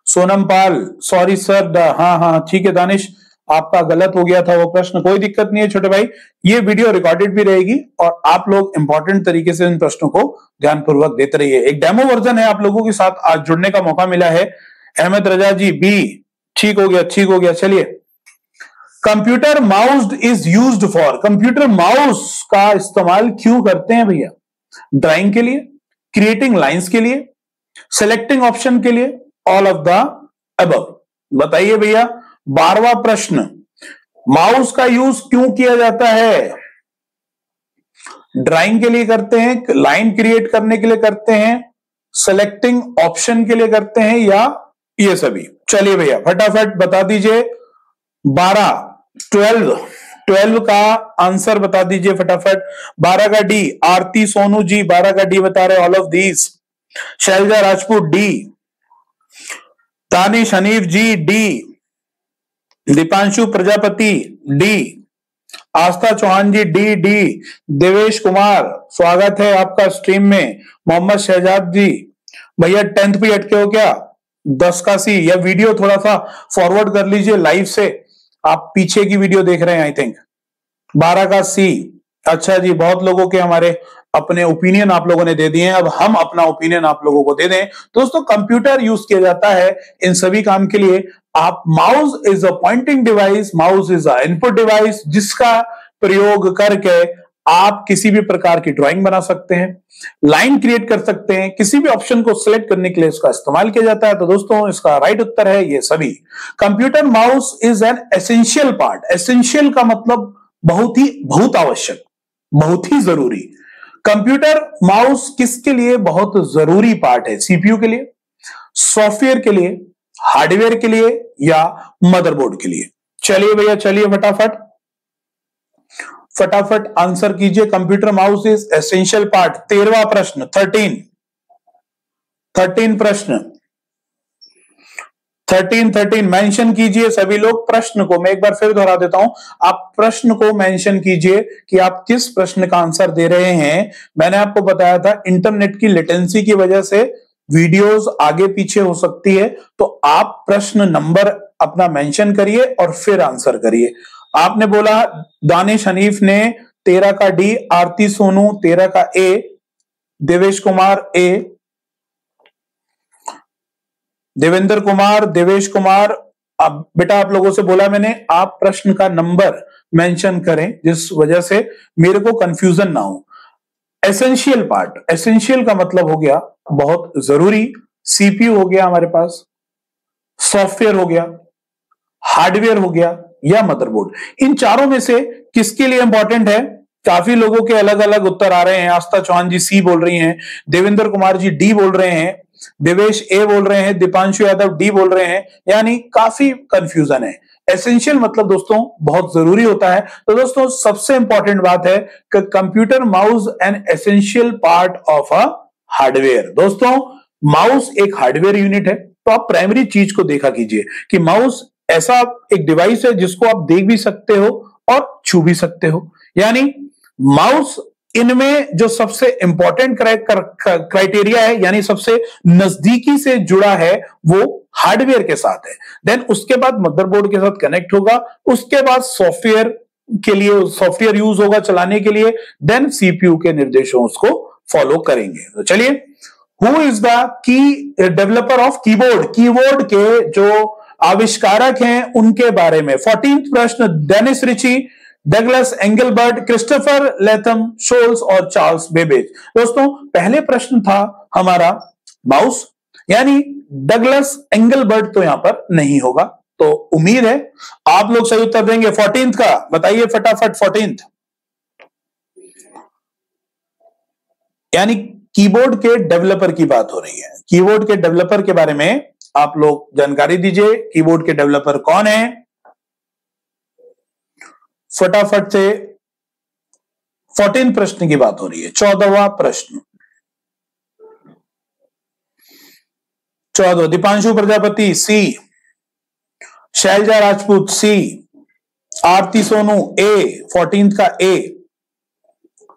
सोनम पाल सॉरी सर, हाँ ठीक है दानिश, आपका गलत हो गया था वो प्रश्न, कोई दिक्कत नहीं है छोटे भाई। ये वीडियो रिकॉर्डेड भी रहेगी और आप लोग इंपॉर्टेंट तरीके से इन प्रश्नों को ध्यानपूर्वक देते रहिए। एक डेमो वर्जन है, आप लोगों के साथ आज जुड़ने का मौका मिला है। अहमद रजा जी बी, ठीक हो गया ठीक हो गया। चलिए, computer mouse is used for, computer mouse का इस्तेमाल क्यों करते हैं भैया? ड्राइंग के लिए, क्रिएटिंग लाइंस के लिए, सिलेक्टिंग ऑप्शन के लिए, ऑल ऑफ द अबव। बताइए भैया 12वां प्रश्न, माउस का यूज क्यों किया जाता है? ड्राइंग के लिए करते हैं, लाइन क्रिएट करने के लिए करते हैं, सेलेक्टिंग ऑप्शन के लिए करते हैं, या ये सभी? चलिए भैया फटाफट बता दीजिए। 12 का आंसर बता दीजिए फटाफट। 12 का डी, आरती सोनू जी 12 का डी बता रहे, all of these. Shailja Rajput D, Danish Hanif ji D, Deepanshu Prajapati D, Aastha Chauhan ji D. Devesh Kumar स्वागत है आपका स्ट्रीम में। मोहम्मद शहजाद जी, भैया 10th पे अटके हो क्या? 10 का सी, या वीडियो थोड़ा सा फॉरवर्ड कर लीजिए लाइव से, आप पीछे की वीडियो देख रहे हैं आई थिंक। 12 का सी, अच्छा जी, बहुत लोगों के हमारे अपने ओपिनियन आप लोगों ने दे दिए हैं, अब हम अपना ओपिनियन आप लोगों को दे दें। दोस्तों कंप्यूटर यूज किया जाता है इन सभी काम के लिए। आप mouse is a pointing device, mouse is a input device, जिसका प्रयोग करके आप किसी भी प्रकार की ड्राइंग बना सकते हैं, लाइन क्रिएट कर सकते हैं, किसी भी ऑप्शन को सिलेक्ट करने के लिए इसका इस्तेमाल किया जाता है। तो दोस्तों इसका राइट उत्तर है ये सभी। Computer mouse is an essential part, essential का मतलब बहुत आवश्यक, बहुत ही जरूरी। कंप्यूटर माउस किसके लिए बहुत जरूरी पार्ट है? सीपीयू के लिए, सॉफ्टवेयर के लिए, हार्डवेयर के लिए, या मदरबोर्ड के लिए? चलिए भैया चलिए फटाफट आंसर कीजिए। Computer mouse is essential part. 13वां प्रश्न, 13 प्रश्न, 13 मेंशन कीजिए सभी लोग प्रश्न को। मैं एक बार फिर दोहरा देता हूं, आप प्रश्न को मेंशन कीजिए कि आप किस प्रश्न का आंसर दे रहे हैं। मैंने आपको बताया था इंटरनेट की लेटेंसी की वजह से वीडियोस आगे पीछे हो सकती है, तो आप प्रश्न नंबर अपना मेंशन करिए और फिर आंसर करिए। आपने बोला दानिश हनीफ ने 13 का डी, आरती सोनू 13 का ए, देवेश कुमार ए, देवेंद्र कुमार, देवेश कुमार। अब बेटा आप लोगों से बोला मैंने आप प्रश्न का नंबर मेंशन करें, जिस वजह से मेरे को कंफ्यूजन ना हो। एसेंशियल पार्ट, एसेंशियल का मतलब हो गया बहुत जरूरी। सीपीयू हो गया हमारे पास, सॉफ्टवेयर हो गया, हार्डवेयर हो गया, या मदरबोर्ड। इन चारों में से किसके लिए इंपॉर्टेंट है? काफी लोगों के अलग अलग उत्तर आ रहे हैं। आस्था चौहान जी सी बोल रही हैं, देवेंद्र कुमार जी डी बोल रहे हैं, देवेश ए बोल रहे हैं, दीपांशु यादव डी बोल रहे हैं, यानी काफी कंफ्यूजन है। एसेंशियल मतलब दोस्तों बहुत जरूरी होता है। तो दोस्तों सबसे इंपॉर्टेंट बात है कि computer mouse an essential part of a hardware. दोस्तों माउस एक हार्डवेयर यूनिट है, तो आप प्राइमरी चीज को देखा कीजिए कि माउस ऐसा एक डिवाइस है जिसको आप देख भी सकते हो और छू भी सकते हो। यानी माउस इनमें जो सबसे इंपॉर्टेंट क्राइटेरिया है, यानी सबसे नजदीकी से जुड़ा है, वो हार्डवेयर के साथ है। देन उसके बाद मदरबोर्ड के साथ कनेक्ट होगा, उसके बाद सॉफ्टवेयर, के लिए सॉफ्टवेयर यूज होगा चलाने के लिए, देन सीपीयू के निर्देशों उसको फॉलो करेंगे। तो चलिए, who is the key developer of keyboard, keyboard के जो आविष्कारक हैं उनके बारे में। 14th प्रश्न, Dennis Ritchie, Douglas Engelbart, Christopher Latham Sholes और चार्ल्स बेबेज। दोस्तों पहले प्रश्न था हमारा माउस, यानी डगलस एंगलबर्ट तो यहां पर नहीं होगा, तो उम्मीद है आप लोग सही उत्तर देंगे 14th का। बताइए फटाफट 14th, यानी कीबोर्ड के डेवलपर की बात हो रही है। कीबोर्ड के डेवलपर के बारे में आप लोग जानकारी दीजिए, कीबोर्ड के डेवलपर कौन है, फटाफट से। 14 प्रश्न की बात हो रही है। 14वां प्रश्न, 14, दीपांशु प्रजापति सी, शैलजा राजपूत सी, आरती सोनू ए, 14th का ए।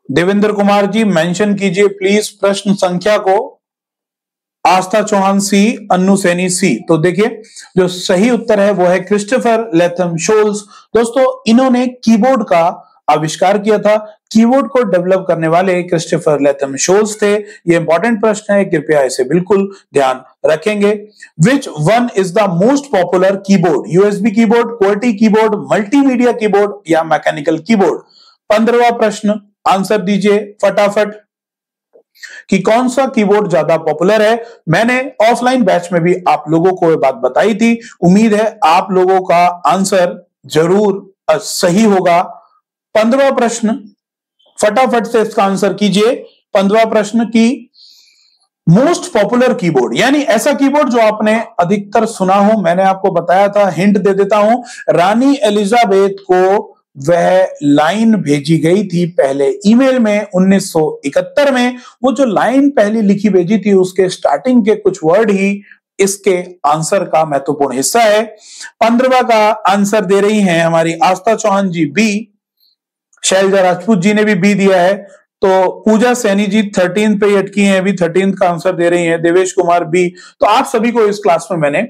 देवेंद्र कुमार जी मेंशन कीजिए प्लीज प्रश्न संख्या को। आस्था चौहान सी, अन्नू सैनी सी। तो देखिए जो सही उत्तर है वो है क्रिस्टोफर लेथम शोल्स। दोस्तों इन्होंने कीबोर्ड का आविष्कार किया था। कीबोर्ड को डेवलप करने वाले क्रिस्टोफर लेथम शोल्स थे। ये इंपॉर्टेंट प्रश्न है, कृपया इसे बिल्कुल ध्यान रखेंगे। Which one is the most popular keyboard, USB keyboard, quality keyboard, multimedia keyboard या मैकेनिकल कीबोर्ड। 15वां प्रश्न, आंसर दीजिए फटाफट कि कौन सा कीबोर्ड ज्यादा पॉपुलर है। मैंने ऑफलाइन बैच में भी आप लोगों को ये बात बताई थी। उम्मीद है आप लोगों का आंसर जरूर सही होगा। 15वां प्रश्न, फटाफट से इसका आंसर कीजिए। 15वां प्रश्न की मोस्ट पॉपुलर कीबोर्ड, यानी ऐसा कीबोर्ड जो आपने अधिकतर सुना हो। मैंने आपको बताया था, हिंट दे देता हूं, रानी एलिजाबेथ को वह लाइन भेजी गई थी पहले ईमेल में 1971 में। वो जो लाइन पहली लिखी भेजी थी उसके स्टार्टिंग के कुछ वर्ड ही इसके आंसर का महत्वपूर्ण हिस्सा है। 15वां का आंसर दे रही हैं हमारी आस्था चौहान जी बी, शैलजा राजपूत जी ने भी बी दिया है। तो पूजा सैनी जी 13 पे अटकी हैं, अभी 13 का आंसर दे रही हैं। देवेश कुमार बी। तो आप सभी को इस क्लास में मैंने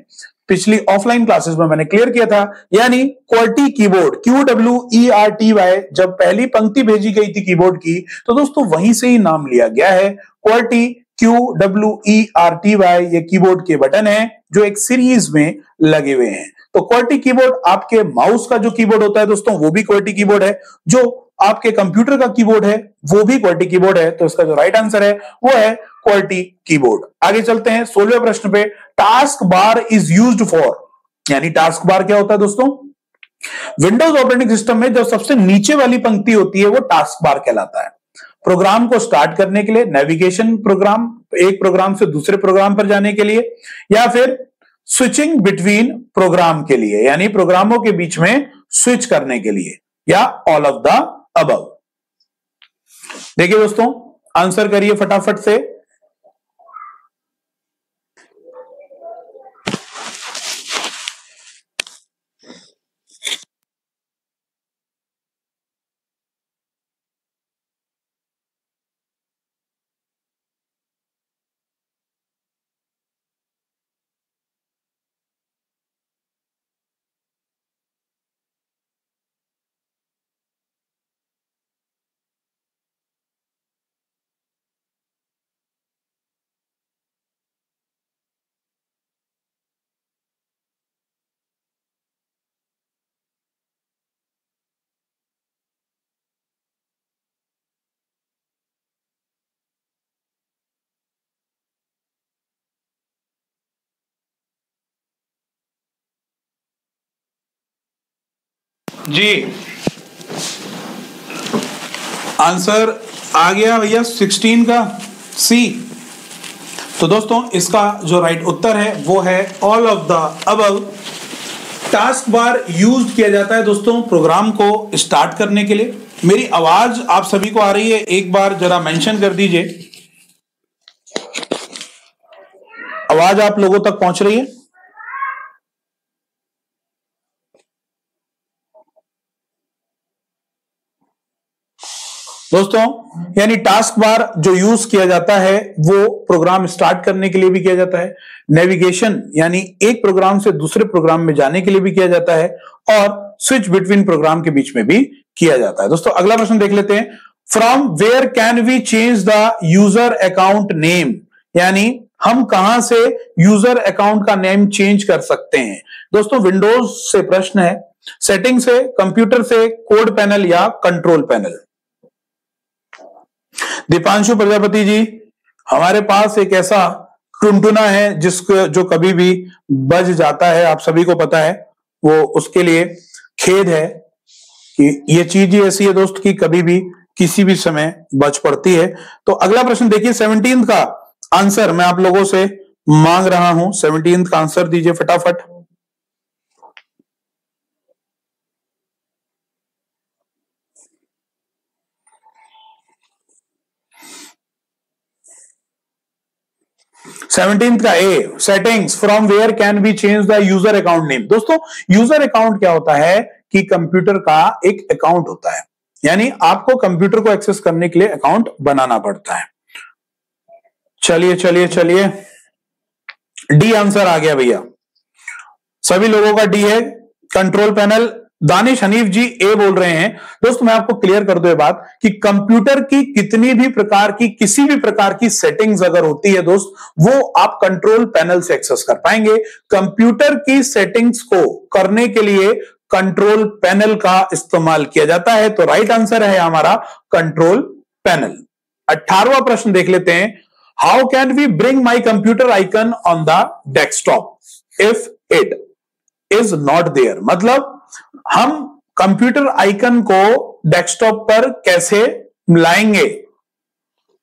पिछली ऑफलाइन क्लासेस में मैंने क्लियर किया था, यानी क्वालिटी कीबोर्ड, QWERTY, जब पहली पंक्ति भेजी गई थी कीबोर्ड की तो दोस्तों वहीं से ही नाम लिया गया है। क्वालिटी QWERTY ये कीबोर्ड के बटन है जो एक सीरीज में लगे हुए हैं। तो क्वालिटी कीबोर्ड आपके माउस का जो कीबोर्ड होता है दोस्तों वो भी क्वालिटी कीबोर्ड है, जो आपके कंप्यूटर का कीबोर्ड है वो भी क्वालिटी कीबोर्ड है। तो इसका जो राइट आंसर है वो है क्वालिटी कीबोर्ड। आगे चलते हैं 16वें प्रश्न पे। Task bar is used for, यानी टास्क बार क्या होता है दोस्तों? विंडोज ऑपरेटिंग सिस्टम में जो सबसे नीचे वाली पंक्ति होती है वो टास्क बार कहलाता है। प्रोग्राम को स्टार्ट करने के लिए, नेविगेशन प्रोग्राम, एक प्रोग्राम से दूसरे प्रोग्राम पर जाने के लिए, या फिर स्विचिंग बिटवीन प्रोग्राम के लिए, यानी प्रोग्रामों के बीच में स्विच करने के लिए, या ऑल ऑफ द अबव। देखिए दोस्तों आंसर करिए फटाफट से। जी आंसर आ गया भैया 16 का सी। तो दोस्तों इसका जो राइट उत्तर है वो है all of the above. Task bar use किया जाता है दोस्तों प्रोग्राम को स्टार्ट करने के लिए। मेरी आवाज आप सभी को आ रही है? एक बार जरा मेंशन कर दीजिए, आवाज आप लोगों तक पहुंच रही है? दोस्तों यानी टास्क बार जो यूज किया जाता है वो प्रोग्राम स्टार्ट करने के लिए भी किया जाता है, नेविगेशन यानी एक प्रोग्राम से दूसरे प्रोग्राम में जाने के लिए भी किया जाता है, और स्विच बिटवीन प्रोग्राम के बीच में भी किया जाता है। दोस्तों अगला प्रश्न देख लेते हैं, from where can we change the user account name, यानी हम कहां से यूजर अकाउंट का नेम चेंज कर सकते हैं। दोस्तों विंडोज से प्रश्न है, सेटिंग से, कंप्यूटर से, कोड पैनल या कंट्रोल पैनल। दीपांशु प्रजापति जी, हमारे पास एक ऐसा टुनटुना है जिसको जो कभी भी बज जाता है, आप सभी को पता है, वो उसके लिए खेद है कि ये चीज ही ऐसी है दोस्त कि कभी भी किसी भी समय बच पड़ती है। तो अगला प्रश्न देखिए, 17 का आंसर मैं आप लोगों से मांग रहा हूं, 17 का आंसर दीजिए फटाफट। सेवनटीन्थ का A, settings, from where can be change the user account name. दोस्तों यूजर अकाउंट क्या होता है कि कंप्यूटर का एक अकाउंट होता है, यानी आपको कंप्यूटर को एक्सेस करने के लिए अकाउंट बनाना पड़ता है। चलिए चलिए चलिए, डी आंसर आ गया भैया, सभी लोगों का डी है। कंट्रोल पैनल, दानिश हनीफ जी ए बोल रहे हैं। दोस्तों मैं आपको क्लियर कर दूं ये बात कि कंप्यूटर की कितनी भी प्रकार की, किसी भी प्रकार की सेटिंग्स अगर होती है दोस्त, वो आप कंट्रोल पैनल से एक्सेस कर पाएंगे। कंप्यूटर की सेटिंग्स को करने के लिए कंट्रोल पैनल का इस्तेमाल किया जाता है। तो राइट आंसर है हमारा कंट्रोल पैनल। 18वां प्रश्न देख लेते हैं, how can we bring my computer icon on the desktop if it is not there. मतलब हम कंप्यूटर आइकन को डेस्कटॉप पर कैसे लाएंगे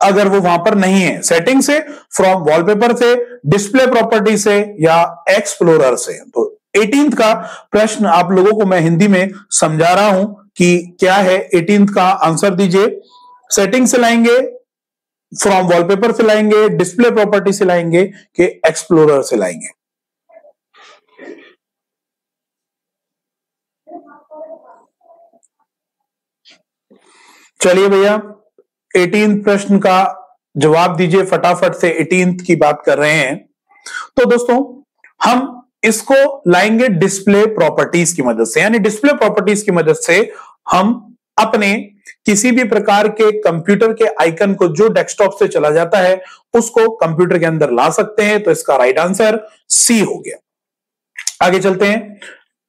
अगर वो वहां पर नहीं है। सेटिंग से, फ्रॉम वॉलपेपर से, डिस्प्ले प्रॉपर्टी से या एक्सप्लोरर से। तो 18th का प्रश्न आप लोगों को मैं हिंदी में समझा रहा हूं कि क्या है। 18th का आंसर दीजिए, सेटिंग से लाएंगे, फ्रॉम वॉलपेपर से लाएंगे, डिस्प्ले प्रॉपर्टी से लाएंगे कि एक्सप्लोरर से लाएंगे। चलिए भैया 18th प्रश्न का जवाब दीजिए फटाफट से, 18th की बात कर रहे हैं। तो दोस्तों हम इसको लाएंगे डिस्प्ले प्रॉपर्टीज की मदद से, यानी डिस्प्ले प्रॉपर्टीज की मदद से हम अपने किसी भी प्रकार के कंप्यूटर के आइकन को जो डेस्कटॉप से चला जाता है उसको कंप्यूटर के अंदर ला सकते हैं। तो इसका राइट आंसर सी हो गया। आगे चलते हैं,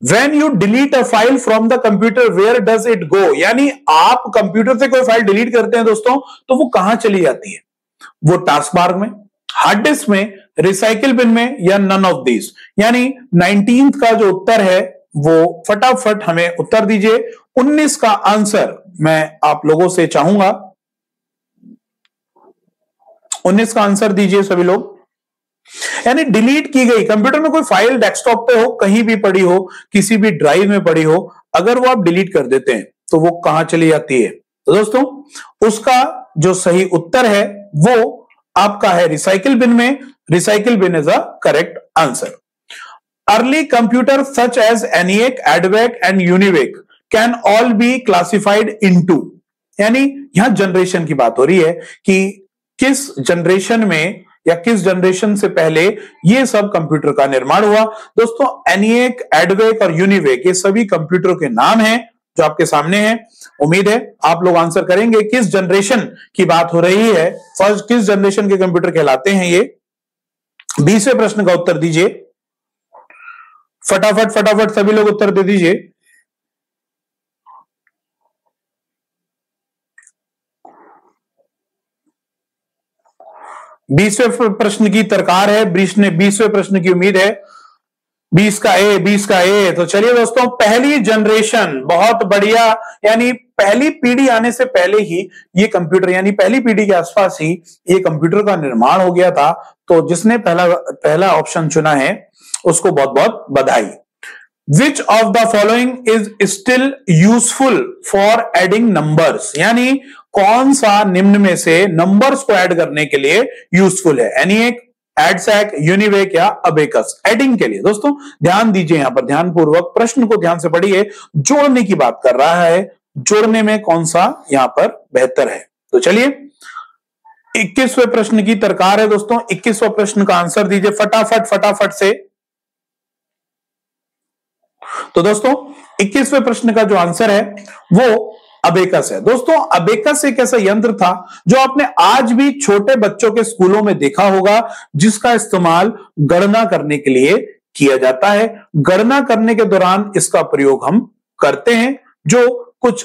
When you delete a file from the computer, where does it go? यानी आप कंप्यूटर से कोई फाइल डिलीट करते हैं दोस्तों, तो वो कहां चली जाती है? वो टास्क बार में, हार्ड डिस्क में, रिसाइकिल बिन में या नन ऑफ दीज। यानी 19th का जो उत्तर है वो फटाफट हमें उत्तर दीजिए। 19 का आंसर मैं आप लोगों से चाहूंगा, 19 का आंसर दीजिए सभी लोग। यानी डिलीट की गई कंप्यूटर में कोई फाइल डेस्कटॉप पे हो, कहीं भी पड़ी हो, किसी भी ड्राइव में पड़ी हो, अगर वो आप डिलीट कर देते हैं तो वो कहां चली जाती है? तो दोस्तों उसका जो सही उत्तर है वो आपका है रिसाइकिल बिन में। Recycle bin is a correct answer. Early computer such as ENIAC, EDVAC and UNIVAC can all be classified into. यानी यहां जनरेशन की बात हो रही है कि किस जनरेशन में या किस जनरेशन से पहले ये सब कंप्यूटर का निर्माण हुआ। दोस्तों एनिएक, एडवेक और यूनिवेक ये सभी कंप्यूटर के नाम हैं जो आपके सामने हैं। उम्मीद है आप लोग आंसर करेंगे। किस जनरेशन की बात हो रही है, फर्स्ट किस जनरेशन के कंप्यूटर कहलाते हैं ये? 20वें प्रश्न का उत्तर दीजिए फटाफट फटाफट, सभी लोग उत्तर दे दीजिए। बीसवें प्रश्न की तरकार है, 20वें प्रश्न की उम्मीद है। 20 का ए। तो चलिए दोस्तों, पहली जनरेशन, बहुत बढ़िया, यानी पहली पीढ़ी आने से पहले ही ये कंप्यूटर, यानी पहली पीढ़ी के आसपास ही ये कंप्यूटर का निर्माण हो गया था। तो जिसने पहला ऑप्शन चुना है उसको बहुत बहुत बधाई। विच of the following is still useful for adding numbers. यानी कौन सा निम्न में से नंबर्स को ऐड करने के लिए यूजफुल है? एनिएक, एडसैक, यूनिवेक या अबेकस एडिंग के लिए। दोस्तों ध्यान दीजिए, यहां पर ध्यानपूर्वक प्रश्न को ध्यान से पढ़िए। जोड़ने की बात कर रहा है, जोड़ने में कौन सा यहां पर बेहतर है? तो चलिए 21वें प्रश्न की तरकार है दोस्तों। 21वां प्रश्न का आंसर दीजिए फटाफट फटाफट से। तो दोस्तों 21वें प्रश्न का जो आंसर है वो अबेकस है। दोस्तों अबेकस एक ऐसा यंत्र था जो आपने आज भी छोटे बच्चों के स्कूलों में देखा होगा, जिसका इस्तेमाल गणना करने के लिए किया जाता है। गणना करने के दौरान इसका प्रयोग हम करते हैं, जो कुछ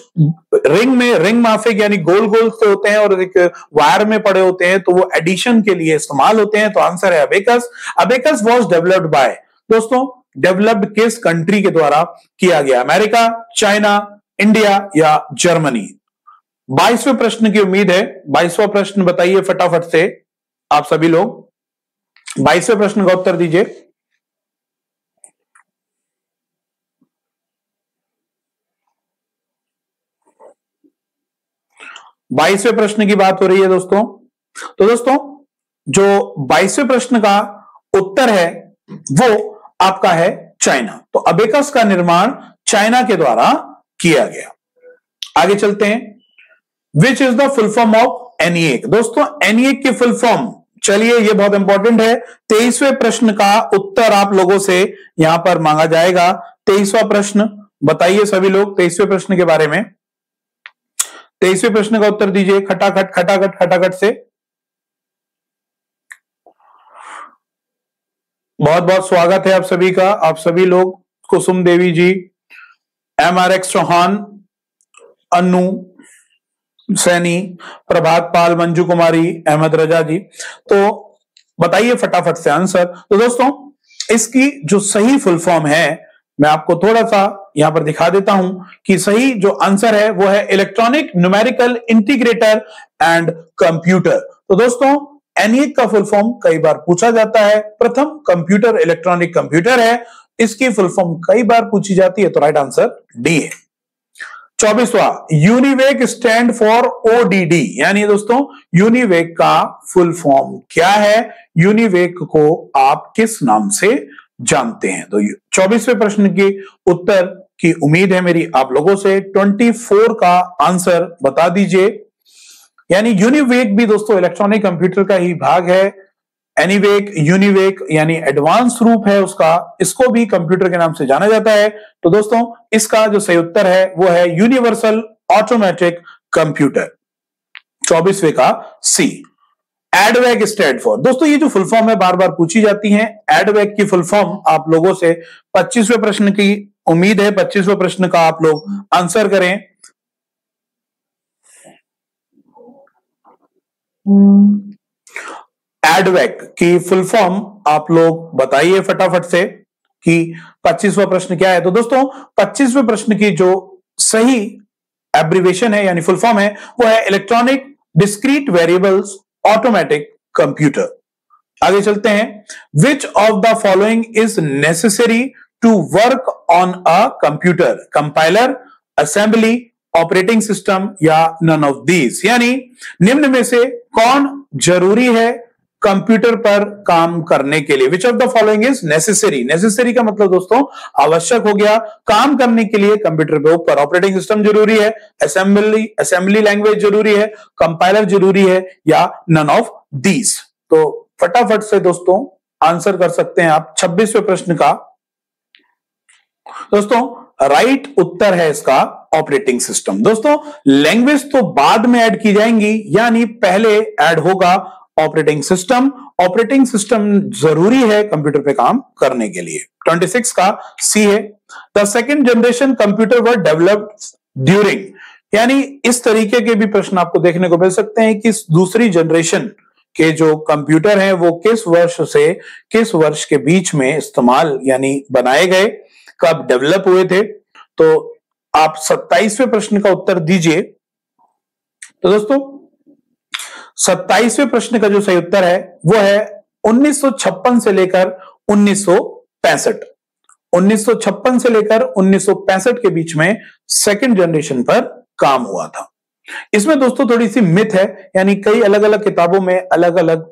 रिंग माफिक यानी गोल गोल से होते हैं और एक वायर में पड़े होते हैं, तो वो एडिशन के लिए इस्तेमाल होते हैं। तो आंसर है abacus. Abacus was developed by, दोस्तों डेवलप्ड किस कंट्री के द्वारा किया गया? अमेरिका, चाइना, इंडिया या जर्मनी? 22वें प्रश्न की उम्मीद है। 22वां प्रश्न बताइए फटाफट से आप सभी लोग। 22वें प्रश्न का उत्तर दीजिए। बाईसवें प्रश्न की बात हो रही है दोस्तों। तो दोस्तों जो 22वें प्रश्न का उत्तर है वो आपका है चाइना। तो अबेकस का निर्माण चाइना के द्वारा किया गया। आगे चलते हैं। Which is the full form of ENIAC? दोस्तों एनिएक की फुल फॉर्म, चलिए ये बहुत इंपॉर्टेंट है। 23वें प्रश्न का उत्तर आप लोगों से यहां पर मांगा जाएगा। 23वां प्रश्न बताइए सभी लोग 23वें प्रश्न के बारे में। 23वें प्रश्न का उत्तर दीजिए खटाखट खटाखट खटाखट से। बहुत बहुत स्वागत है आप सभी का। आप सभी लोग, कुसुम देवी जी, MRX चौहान, अनु सैनी, प्रभात पाल, मंजू कुमारी, अहमद रजा जी, तो बताइए फटाफट से आंसर। तो दोस्तों इसकी जो सही फुल फॉर्म है मैं आपको थोड़ा सा यहां पर दिखा देता हूं कि सही जो आंसर है वो है electronic numerical integrator and computer. तो दोस्तों एनिएक का फुल फॉर्म कई बार पूछा जाता है। प्रथम कंप्यूटर इलेक्ट्रॉनिक कंप्यूटर है, इसकी फुल फॉर्म कई बार पूछी जाती है, तो राइट आंसर डी है। 24वां, यूनिवेक स्टैंड फॉर ओडीडी, यानी दोस्तों यूनिवेक का फुल फॉर्म क्या है? यूनिवेक को आप किस नाम से जानते हैं? तो 24वें प्रश्न के उत्तर की उम्मीद है मेरी आप लोगों से। 24 का आंसर बता दीजिए। यानी यूनिवेक भी दोस्तों इलेक्ट्रॉनिक कंप्यूटर का ही भाग है। एनीवेक, यूनिवेक यानी एडवांस रूप है उसका, इसको भी कंप्यूटर के नाम से जाना जाता है। तो दोस्तों इसका जो सही उत्तर है वो है यूनिवर्सल ऑटोमेटिक कंप्यूटर। 24वें का सी। एडवेक स्टैंड फॉर, दोस्तों ये जो फुल फॉर्म है बार बार पूछी जाती है। एडवेक की फुल फॉर्म आप लोगों से 25वें प्रश्न की उम्मीद है। 25वें प्रश्न का आप लोग आंसर करें। एडवेक की फुल फॉर्म आप लोग बताइए फटाफट से कि 25वां प्रश्न क्या है। तो दोस्तों 25वें प्रश्न की जो सही एब्रिवेशन है यानी फुल फॉर्म है वो है electronic discrete variables automatic computer. आगे चलते हैं। Which of the following is necessary to work on a computer? Compiler, assembly, operating system या नन ऑफ दीज? यानी निम्न में से कौन जरूरी है कंप्यूटर पर काम करने के लिए? विच of the following is necessary? Necessary का मतलब दोस्तों आवश्यक हो गया। काम करने के लिए कंप्यूटर के ऊपर ऑपरेटिंग सिस्टम जरूरी है, असेंबली लैंग्वेज जरूरी है, कंपाइलर जरूरी है या नन ऑफ दीज? तो फटाफट से दोस्तों आंसर कर सकते हैं आप 26वें प्रश्न का। दोस्तों राइट उत्तर है इसका ऑपरेटिंग सिस्टम। दोस्तों लैंग्वेज तो बाद में ऐड की जाएंगी, यानी पहले ऐड होगा ऑपरेटिंग सिस्टम। ऑपरेटिंग सिस्टम जरूरी है कंप्यूटर पे काम करने के लिए। 26 का सी है। The second generation computer were developed during, यानी इस तरीके के भी प्रश्न आपको देखने को मिल सकते हैं कि दूसरी जनरेशन के जो कंप्यूटर हैं वो किस वर्ष से किस वर्ष के बीच में इस्तेमाल यानी बनाए गए, कब डेवलप हुए थे? तो आप 27वें प्रश्न का उत्तर दीजिए। तो दोस्तों 27वें प्रश्न का जो सही उत्तर है वो है 1956 से लेकर 1965। 1956 से लेकर 1965 के बीच में सेकंड जनरेशन पर काम हुआ था। इसमें दोस्तों थोड़ी सी मिथ है, यानी कई अलग अलग किताबों में अलग अलग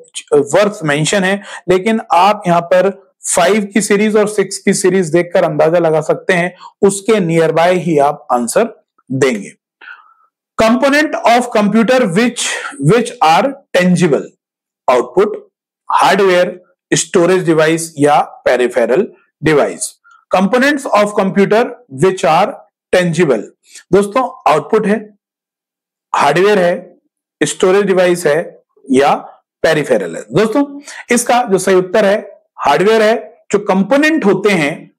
वर्ष मेंशन है, लेकिन आप यहां पर 5 की सीरीज और 6 की सीरीज देखकर अंदाजा लगा सकते हैं, उसके नियर बाय ही आप आंसर देंगे। Component of computer which are tangible? Output, hardware, storage device या peripheral device? Components of computer which are tangible. दोस्तों आउटपुट है, हार्डवेयर है, स्टोरेज डिवाइस है या पेरिफेरल है। दोस्तों इसका जो सही उत्तर है हार्डवेयर है। जो कंपोनेंट होते हैं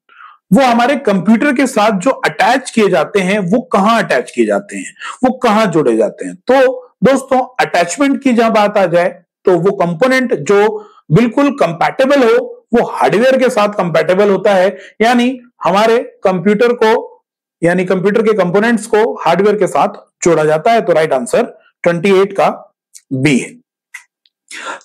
वो हमारे कंप्यूटर के साथ जो अटैच किए जाते हैं वो कहां अटैच किए जाते हैं, वो कहां जोड़े जाते हैं। तो दोस्तों अटैचमेंट की जहां बात आ जाए तो वो कंपोनेंट जो बिल्कुल कंपैटिबल हो वो हार्डवेयर के साथ कंपैटिबल होता है, यानी हमारे कंप्यूटर को यानी कंप्यूटर के कंपोनेंट्स को हार्डवेयर के साथ जोड़ा जाता है। तो राइट आंसर 28 का बी है।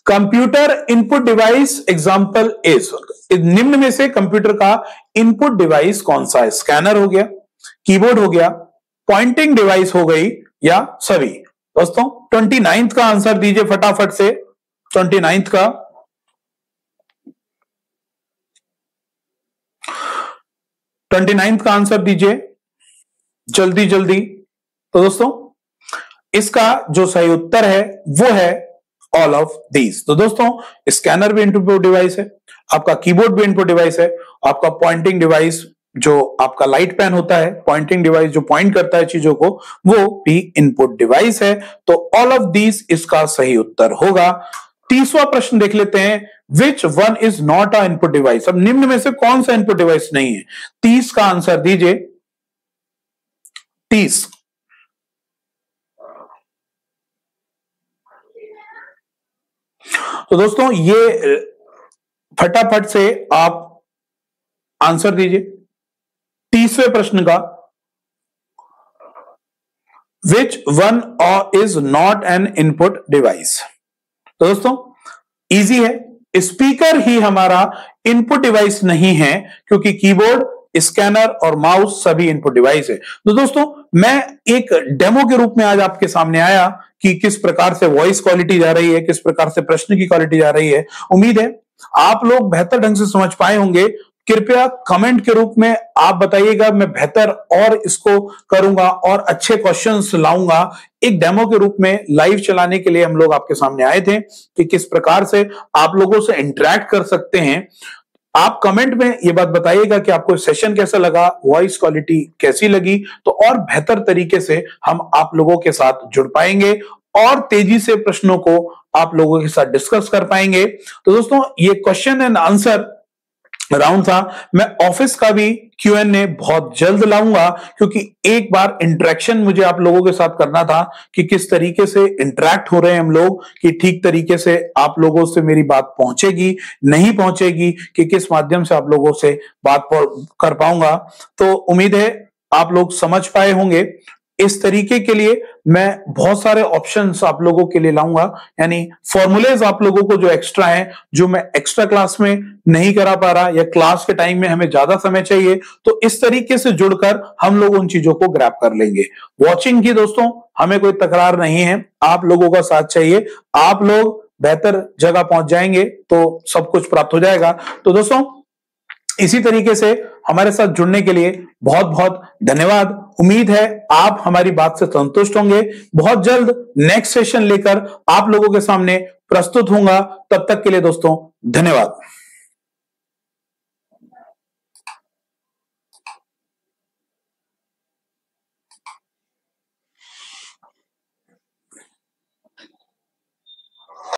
Computer input device example is, निम्न में से कंप्यूटर का इनपुट डिवाइस कौन सा है? स्कैनर हो गया, कीबोर्ड हो गया, पॉइंटिंग डिवाइस हो गई या सभी। दोस्तों 29th का आंसर दीजिए फटाफट से। 29th का 29th का आंसर दीजिए जल्दी जल्दी। तो दोस्तों इसका जो सही उत्तर है वो है ऑल ऑफ दीज। तो दोस्तों स्कैनर भी इनपुट डिवाइस है, आपका कीबोर्ड भी इनपुट डिवाइस है, आपका पॉइंटिंग डिवाइस जो आपका लाइट पेन होता है, पॉइंटिंग डिवाइस जो पॉइंट करता है चीजों को, वो भी इनपुट डिवाइस है। तो ऑल ऑफ दीज इसका सही उत्तर होगा। 30वां प्रश्न देख लेते हैं, which one is not a input device. अब निम्न में से कौन सा इनपुट डिवाइस नहीं है? 30 का आंसर दीजिए। 30 तो दोस्तों ये फटाफट से आप आंसर दीजिए 30वें प्रश्न का, which one is not an input device. तो दोस्तों इजी है, स्पीकर ही हमारा इनपुट डिवाइस नहीं है क्योंकि कीबोर्ड, स्कैनर और माउस सभी इनपुट डिवाइस है। तो दोस्तों मैं एक डेमो के रूप में आज आपके सामने आया कि किस प्रकार से वॉइस क्वालिटी जा रही है, किस प्रकार से प्रश्न की क्वालिटी जा रही है। उम्मीद है आप लोग बेहतर ढंग से समझ पाए होंगे। कृपया कमेंट के रूप में आप बताइएगा, मैं बेहतर और इसको करूंगा और अच्छे क्वेश्चंस लाऊंगा। एक डेमो के रूप में लाइव चलाने के लिए हम लोग आपके सामने आए थे कि किस प्रकार से आप लोगों से इंटरेक्ट कर सकते हैं। आप कमेंट में ये बात बताइएगा कि आपको सेशन कैसा लगा, वॉइस क्वालिटी कैसी लगी, तो और बेहतर तरीके से हम आप लोगों के साथ जुड़ पाएंगे और तेजी से प्रश्नों को आप लोगों के साथ डिस्कस कर पाएंगे। तो दोस्तों ये क्वेश्चन एंड आंसर राउंड था। मैं ऑफिस का भी Q&A बहुत जल्द लाऊंगा क्योंकि एक बार इंटरेक्शन मुझे आप लोगों के साथ करना था कि किस तरीके से इंटरेक्ट हो रहे हैं हम लोग, कि ठीक तरीके से आप लोगों से मेरी बात पहुंचेगी नहीं पहुंचेगी, कि किस माध्यम से आप लोगों से बात कर पाऊंगा। तो उम्मीद है आप लोग समझ पाए होंगे। इस तरीके के लिए मैं बहुत सारे ऑप्शंस आप लोगों के लिए लाऊंगा, यानी फॉर्मूलेज आप लोगों को जो एक्स्ट्रा हैं, जो मैं एक्स्ट्रा क्लास में नहीं करा पा रहा या क्लास के टाइम में हमें ज्यादा समय चाहिए, तो इस तरीके से जुड़कर हम लोग उन चीजों को ग्रैब कर लेंगे। वॉचिंग की दोस्तों हमें कोई तकरार नहीं है, आप लोगों का साथ चाहिए। आप लोग बेहतर जगह पहुंच जाएंगे तो सब कुछ प्राप्त हो जाएगा। तो दोस्तों इसी तरीके से हमारे साथ जुड़ने के लिए बहुत बहुत धन्यवाद। उम्मीद है आप हमारी बात से संतुष्ट होंगे। बहुत जल्द नेक्स्ट सेशन लेकर आप लोगों के सामने प्रस्तुत होऊंगा। तब तक के लिए दोस्तों धन्यवाद।